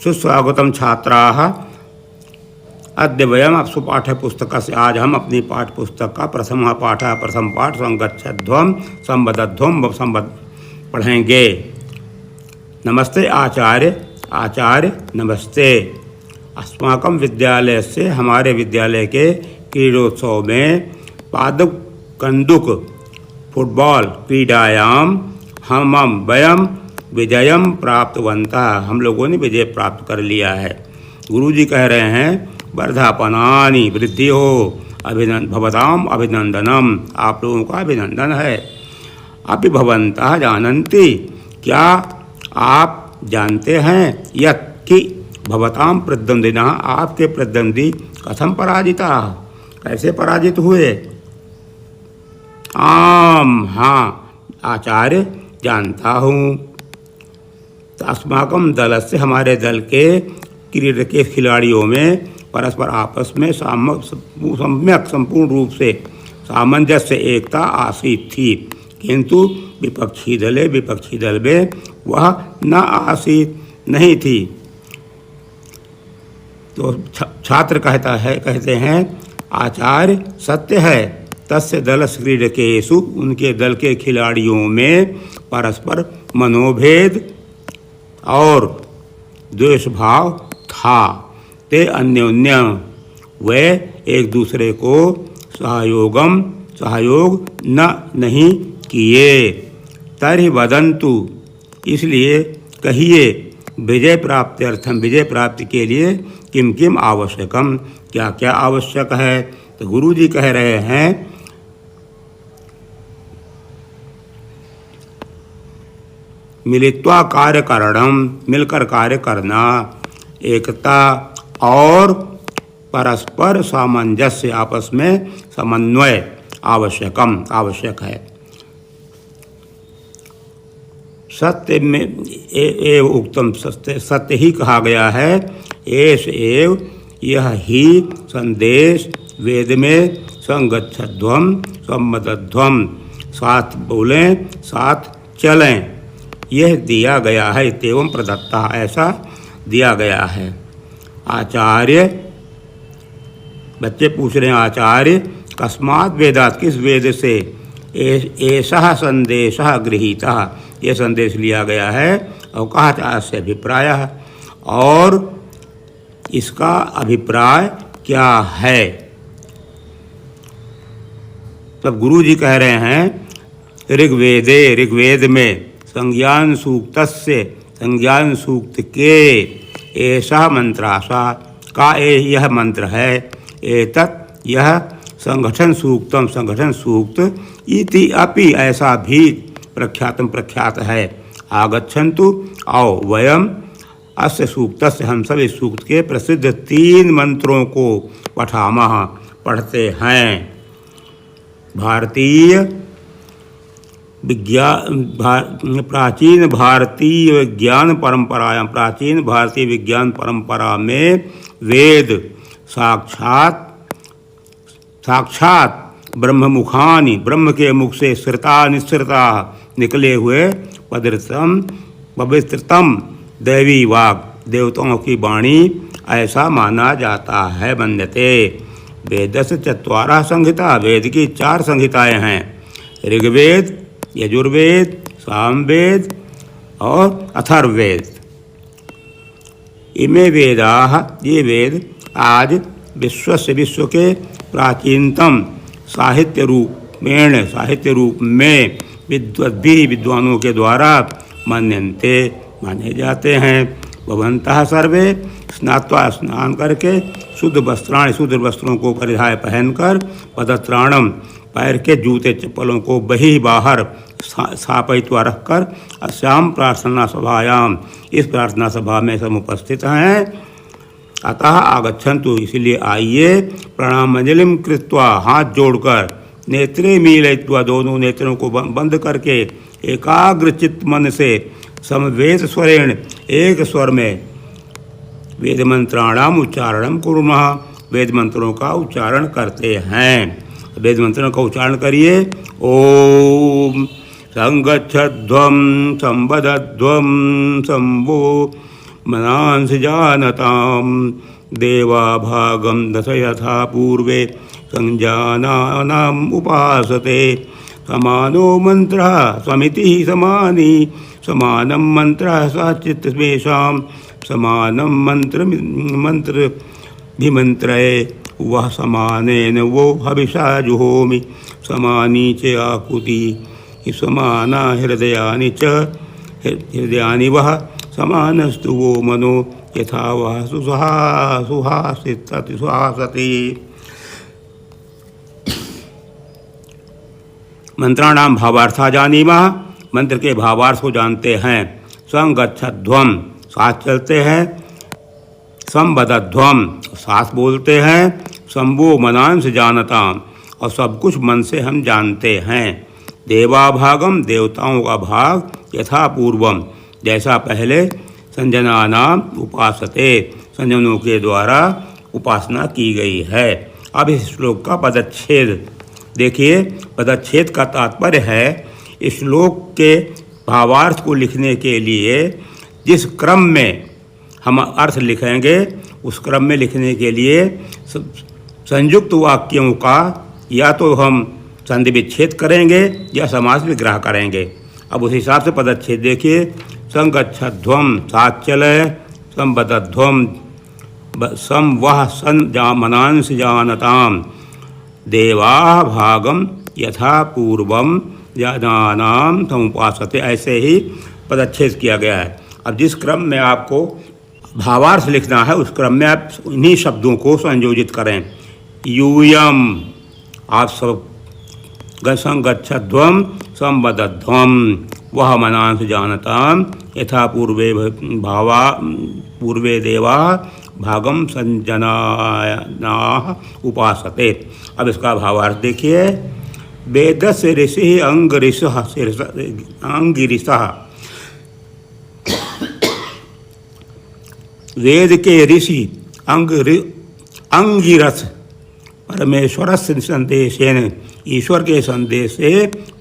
सुस्वागतम छात्राः। अद्य वयम स्वपाठ्यपुस्तकस्य आज हम अपनी पाठ्यपुस्तक का प्रथम पाठ संगच्छध्वं संवदध्वं पढ़ेंगे। नमस्ते आचार्य। आचार्य नमस्ते। अस्माकं विद्यालय से हमारे विद्यालय के क्रीडोत्सव में पादुक कंदुक फुटबॉल क्रीडायां वयम विजयम प्राप्तवन्तः। हम लोगों ने विजय प्राप्त कर लिया है। गुरुजी कह रहे हैं वर्धापनानि वृद्धि हो भवताम अभिनंदनम। आप लोगों का अभिनंदन है। अपि भवन्तः जानन्ति। क्या आप जानते हैं यत् कि भवताम प्रतिद्वंदिनः आपके प्रतिद्वंदी कथम पराजिताः कैसे पराजित हुए। आम हाँ आचार्य जानता हूँ। अस्माकं दल से हमारे दल के क्रीडा के खिलाड़ियों में परस्पर आपस में सम्यक संपूर्ण रूप से सामंजस्य एकता आसीत थी, किंतु विपक्षी दल में वह न आसीत नहीं थी। तो छात्र कहते हैं आचार्य सत्य है। तस्य दलस्य क्रीडकेषु उनके दल के खिलाड़ियों में परस्पर मनोभेद और द्वेष भाव था। ते अन्योन्य वे एक दूसरे को सहयोग नहीं किए। तर्हि वदन्तु इसलिए कहिए विजय प्राप्ति के लिए किम किम आवश्यकम क्या क्या आवश्यक है। तो गुरुजी कह रहे हैं मिलित्वा कार्य करणम मिलकर कार्य करना, एकता और परस्पर सामंजस्य आपस में समन्वय आवश्यक है। सत्य में एव उक्तम सत्य ही कहा गया है। एष एव यह ही संदेश वेद में संगच्छध्वं संवदध्वं साथ बोलें साथ चलें यह दिया गया है। इत्येवं प्रदत्ता ऐसा दिया गया है। आचार्य बच्चे पूछ रहे हैं आचार्य कस्मात् वेदात् किस वेद से ऐसा संदेश गृहीतः यह संदेश लिया गया है। और कहा अस्य अभिप्राय और इसका अभिप्राय क्या है। तब गुरु जी कह रहे हैं ऋग्वेद में संज्ञान सूक्त के ऐसा मंत्रासा का यह मंत्र है। एतत् यह संगठन सूक्त इति अपि ऐसा भी प्रख्यात है। आगच्छन्तु आओ वयम अस्य सूक्तस्य हम सब इस सूक्त के प्रसिद्ध 3 मंत्रों को पढ़ते हैं। प्राचीन भारतीय विज्ञान परंपरा में वेद साक्षात ब्रह्ममुखानि ब्रह्म के मुख से निःसृता निकले हुए पवित्रतम दैवी वाक् देवताओं की वाणी ऐसा माना जाता है। मन्यते वेदस्य 4 संहिता वेद की 4 संहिताएं हैं। ऋग्वेद यजुर्वेद सामवेद और अथर्ववेद। इमे वेदाः ये वेद आज विश्व के प्राचीनतम साहित्य रूप में विद्वानों के द्वारा माने जाते हैं। भवन्तः सर्वे स्नात्वा स्नान करके शुद्ध वस्त्रों को परिधाय पहनकर पदत्राणम पैर के जूते चप्पलों को बाहर स्थापयित्वा रखकर अस्याम प्रार्थना सभायाम इस प्रार्थना सभा में सब उपस्थित हैं। अतः आगच्छन्तु इसलिए आइए प्रणामांजलिं कृत्वा हाथ जोड़कर नेत्रे मीलयित्वा दोनों नेत्रों को बंद करके एकाग्र चित्त मन से समवेत स्वरेण एक स्वर में वेद मंत्राणाम उच्चारणम कुर्मः वेद मंत्रों का उच्चारण करते हैं। वेद मंत्रों का उच्चारण करिए। ओम संगच्छध्वं संवदध्वं संवो मनांसि जानतां देवा भागं दश यथा पूर्वे संजानानाम् उपासते समानो मंत्रः समितिः समानी समानं मंत्रः साचित्तेषां समानं मंत्र विमंत्रये वह समानेन वो हविषा जुहोमि समानी च आकुति समाना हृदयानि च हृदयानि वह समानस्तु वो मनो यथा वह सुहासते। मंत्राणाम भावार्था जानीमः, मंत्र के भावार्थ को जानते हैं। संगच्छध्वम साथ चलते हैं, संवदध्वम साथ बोलते हैं, संभो मनांस जानताम और सब कुछ मन से हम जानते हैं। देवाभागम देवताओं का भाग यथा पूर्वम जैसा पहले संजनानाम उपासते संजनों के द्वारा उपासना की गई है। अब इस श्लोक का पदच्छेद देखिए। पदच्छेद का तात्पर्य है इस श्लोक के भावार्थ को लिखने के लिए जिस क्रम में हम अर्थ लिखेंगे उस क्रम में लिखने के लिए संयुक्त वाक्यों का या तो हम संधि विच्छेद करेंगे या समास विग्रह करेंगे। अब उस हिसाब से पदच्छेद देखिए। संगच्छध्वम साथ चले, संवदध्वम सम वह सन मनांस जानताम देवा भागम यथा पूर्वम जानानाम समुपासते ऐसे ही पदच्छेद किया गया है। अब जिस क्रम में आपको भावार्थ लिखना है उस क्रम में आप इन्हीं शब्दों को संयोजित करें। यूयम आप सब संगच्छध्वम संवदध्वम वह मनांस जानताम यथा पूर्वे देवा भागम संजना उपासते। अब इसका भावार्थ देखिए। वेदस्य ऋषि अंगिरिषः वेद के ऋषि अंगिरस परमेश्वर संदेशेन ईश्वर के संदेश से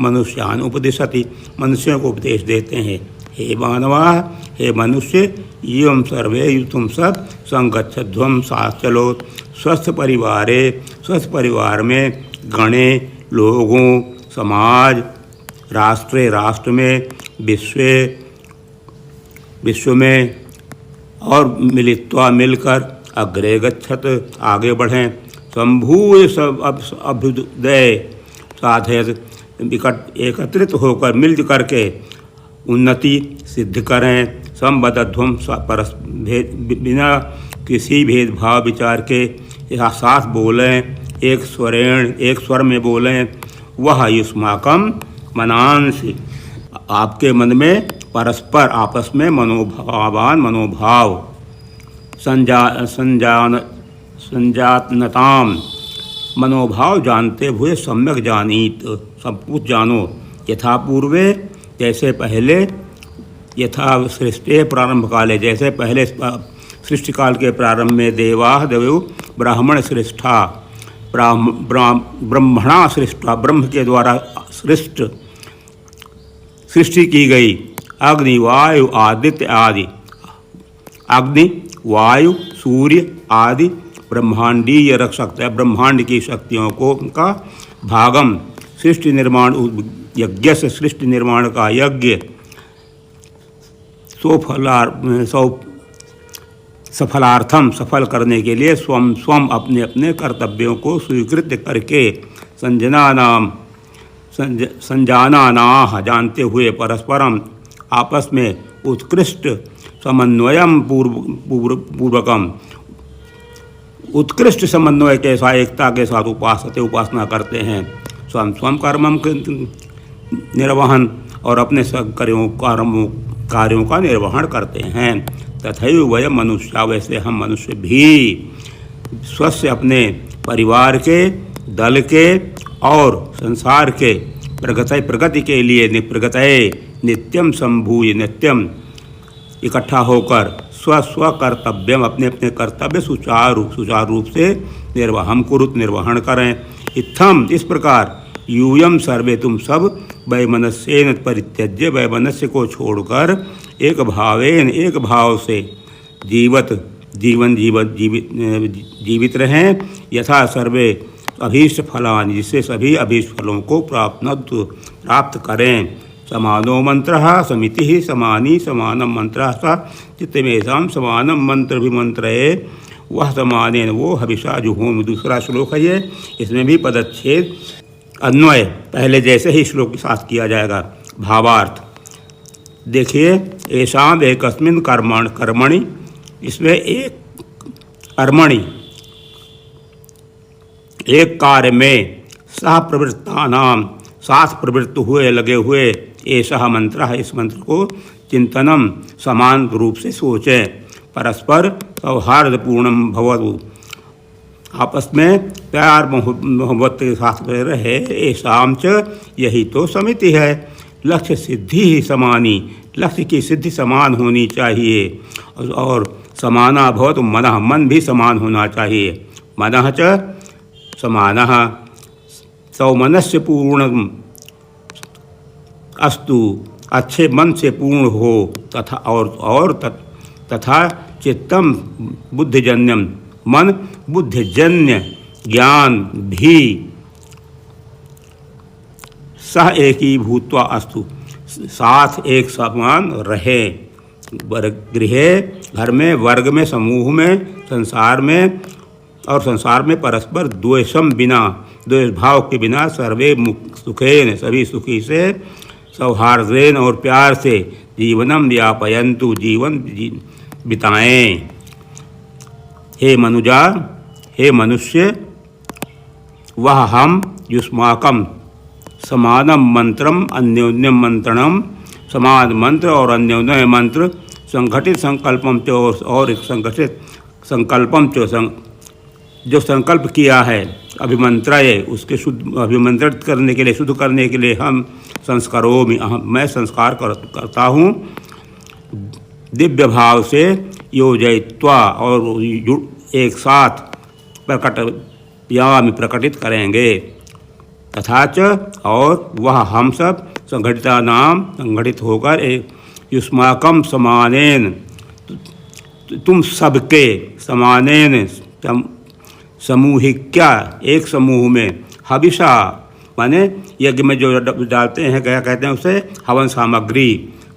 मनुष्यान उपदिशति मनुष्यों को उपदेश देते हैं। हे मानवा हे मनुष्य एवं सर्वे तुम सब संगच्छध्वम साथ चलो स्वस्थ परिवार में गणे लोगों समाज राष्ट्र में विश्व में और मिलित्वा मिलकर अग्रे गच्छत आगे बढ़ें। संभूय सब अभ्युदय साधयत एकत्रित होकर मिल करके उन्नति सिद्ध करें। संवदध्वम बिना किसी भेदभाव विचार के यह साथ बोलें, एक स्वर में बोलें। वह युष्माकम मनांसि आपके मन में परस्पर आपस में मनोभाव संजानताम मनोभाव जानते हुए सम्यक जानीत सब कुछ जानो। यथा पूर्वे जैसे पहले यथा सृष्टि प्रारंभ काले जैसे पहले सृष्टि काल के प्रारंभ में देवाः देवो ब्राह्मण सृष्टा ब्रह्मणा सृष्टा ब्रह्म के द्वारा सृष्टि की गई। अग्नि वायु आदित्य आदि अग्नि वायु सूर्य आदि ब्रह्मांडीय रख सकता है ब्रह्मांड की शक्तियों को का भागम सृष्टि निर्माण यज्ञ से सृष्टि निर्माण का यज्ञ सफलार्थम सफल करने के लिए स्वम अपने अपने कर्तव्यों को स्वीकृत करके संजानानाः जानते हुए परस्परम आपस में उत्कृष्ट समन्वयम पूर्वकम उत्कृष्ट समन्वय के साथ एकता के साथ उपासना करते हैं। स्वम कर्मम निर्वहन और अपने सब कार्यों का निर्वहन करते हैं। तथैव वयम मनुष्य वैसे हम मनुष्य भी स्वस्थ अपने परिवार के दल के और संसार के प्रगति के लिए नित्यम संभूय नित्यम इकट्ठा होकर स्व कर्तव्यम अपने अपने कर्तव्य सुचारू रूप से निर्वहन करें। इत्थम इस प्रकार यूयम सर्वे तुम सब वैमनस्येन परित्यज्य वैमनस्य को छोड़कर एक भाव से जीवित रहें। यथा सर्वे अभीष्ट फलानि, जिससे सभी अभीष्ट फलों को प्राप्त करें। समानो मंत्रः समितिः समानी समानम मंत्रः स चित्तमेषां समानम मंत्र विमंत्रये वह समानेन वो हविषा जुहोमि। दूसरा श्लोक है ये, इसमें भी पदच्छेद अन्वय पहले जैसे ही श्लोक के साथ किया जाएगा। भावार्थ देखिए, ऐसाम एकस्मिन् कर्मणि, इसमें एक कर्मणि एक कार्य में सह प्रवृत्तानाम साथ प्रवृत्त हुए लगे हुए ऐसा मंत्र है। इस मंत्र को चिंतनम समान रूप से सोचें। परस्पर सौहार्दपूर्णम भवतु, आपस में प्यार मोहब्बत के साथ रहे। ऐसाम च, यही तो समिति है। लक्ष्य सिद्धि ही समानी, लक्ष्य की सिद्धि समान होनी चाहिए। और समाना भवतु मनः, मन भी समान होना चाहिए। मनः च समानः सौमनस्य पूर्ण अस्तु, अच्छे मन से पूर्ण हो। तथा चित्तम बुद्धिजन्यम, मन बुद्धिजन्य ज्ञान भी सह एक भूत्वा अस्तु, साथ एक समान रहे। गृहे, घर में, वर्ग में, समूह में, संसार में परस्पर द्वेषम बिना, द्वेष भाव के बिना, सर्वे सुखेन, सभी सुखी से, सौहार्देन और प्यार से जीवनम व्यापयन्तु, जीवन बिताएं। हे मनुजा, हे मनुष्य, वह हम युष्माकम समानम मंत्रम अन्योन्यम मंत्रणम, समान मंत्र और अन्योन्य मंत्र, संगठित संकल्पम च, और एक संगठित संकल्पम च, जो संकल्प किया है अभिमंत्रये, उसके शुद्ध अभिमंत्रित करने के लिए, शुद्ध करने के लिए हम संस्कारोमि, मैं संस्कार करता हूँ। दिव्य भाव से योजयित्वा, और एक साथ प्रकटित करेंगे। तथा च, और वह हम सब संगठिता नाम, संगठित होकर एक युष्माकम समानेन, तुम सबके समानेन समूहिक्या, एक समूह में, हविषा माने यज्ञ में जो डालते हैं, क्या कहते हैं उसे, हवन सामग्री,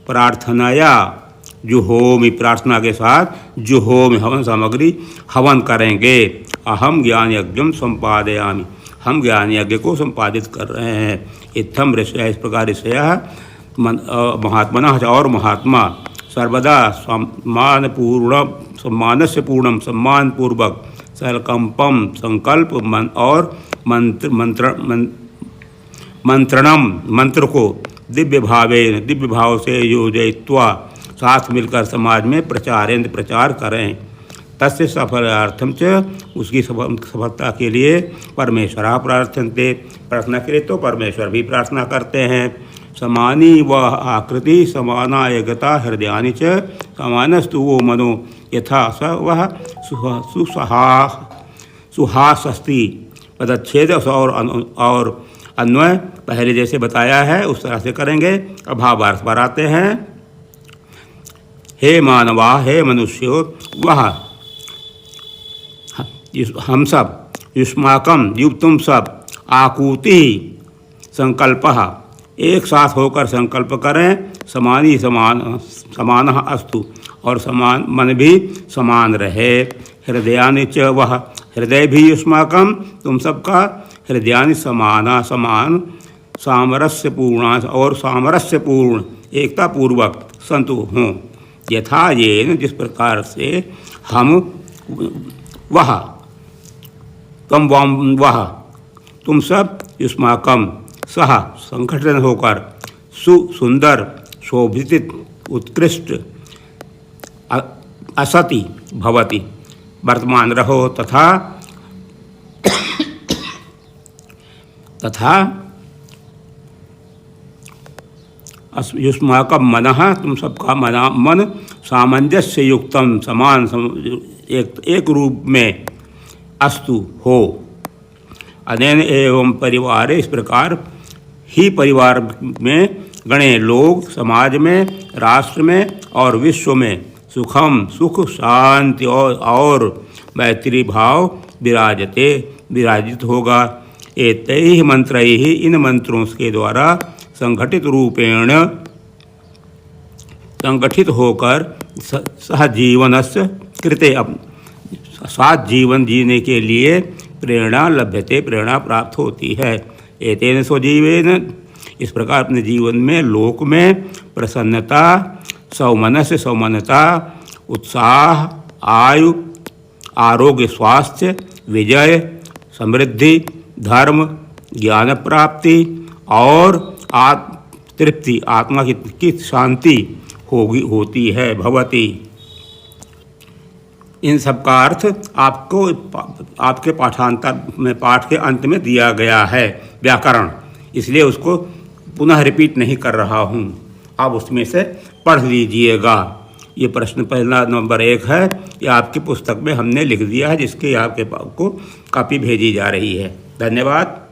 प्रार्थनाया जुहोमि, प्रार्थना के साथ जुहोमि, हवन सामग्री हवन करेंगे। अहम ज्ञान यज्ञम संपादयामि, हम ज्ञान यज्ञ को संपादित कर रहे हैं। इत्थम ऋषय, इस प्रकार ऋषय महात्मना, और महात्मा सर्वदा सम्मानस्य पूर्णम, सम्मान पूर्वक, संकल्पम संकल्प और मंत्रणम मंत्र को दिव्य भाव से योजयित्वा, साथ मिलकर समाज में प्रचार करें। तस्य सफलार्थम च, उसकी सफलता के लिए परमेश्वरः प्रार्थन्ते, प्रार्थना के लिए तो परमेश्वर भी प्रार्थना करते हैं। समानी व आकृति समाना एकता हृदयानि च, समानस्तु वो मनो यथा स वह सुहासस्ति। पदच्छेद और अन्वय पहले जैसे बताया है उस तरह से करेंगे। अभावार्थ पर आते हैं। हे मानवा, हे मनुष्यो, वह हम सब, युष्माकम तुम सब, आकूति संकल्पः, एक साथ होकर संकल्प करें। समानी समान अस्तु, और समान मन भी समान रहे। हृदयानि च, वह हृदय भी युष्माकम तुम सबका, हृदयानि समान सामरस्यपूर्ण, और सामरस्यपूर्ण एकता पूर्वक संतु हों। यथा येन, जिस प्रकार से हम, वह तुम सब, युष्माकम सह संगठन होकर, सुंदर शोभित उत्कृष्ट असति भवति वर्तमान रहो। तथा युष्माकम मनः, तुम सबका मन सामंजस्य युक्तम, समान एक रूप में अस्तु हो। अनेन एवं परिवार, इस प्रकार ही परिवार में गणे लोग, समाज में, राष्ट्र में और विश्व में सुखम सुख शांति और मैत्री भाव विराजित होगा। एतैः मंत्रैः इन मंत्रों के द्वारा संगठित होकर सहजीवनस्य कृते साथ जीवन जीने के लिए प्रेरणा प्राप्त होती है। एतेन स्वजीवेन इस प्रकार अपने जीवन में लोक में प्रसन्नता सौमनता उत्साह आयु आरोग्य स्वास्थ्य विजय समृद्धि धर्म ज्ञान प्राप्ति और तृप्ति आत्मा की शांति होती है भवती। इन सब का अर्थ आपको आपके पाठांतर में पाठ के अंत में दिया गया है व्याकरण, इसलिए उसको पुनः रिपीट नहीं कर रहा हूँ, आप उसमें से पढ़ लीजिएगा। ये प्रश्न पहला नंबर 1 है, ये आपकी पुस्तक में हमने लिख दिया है, जिसके आपको कॉपी भेजी जा रही है। धन्यवाद।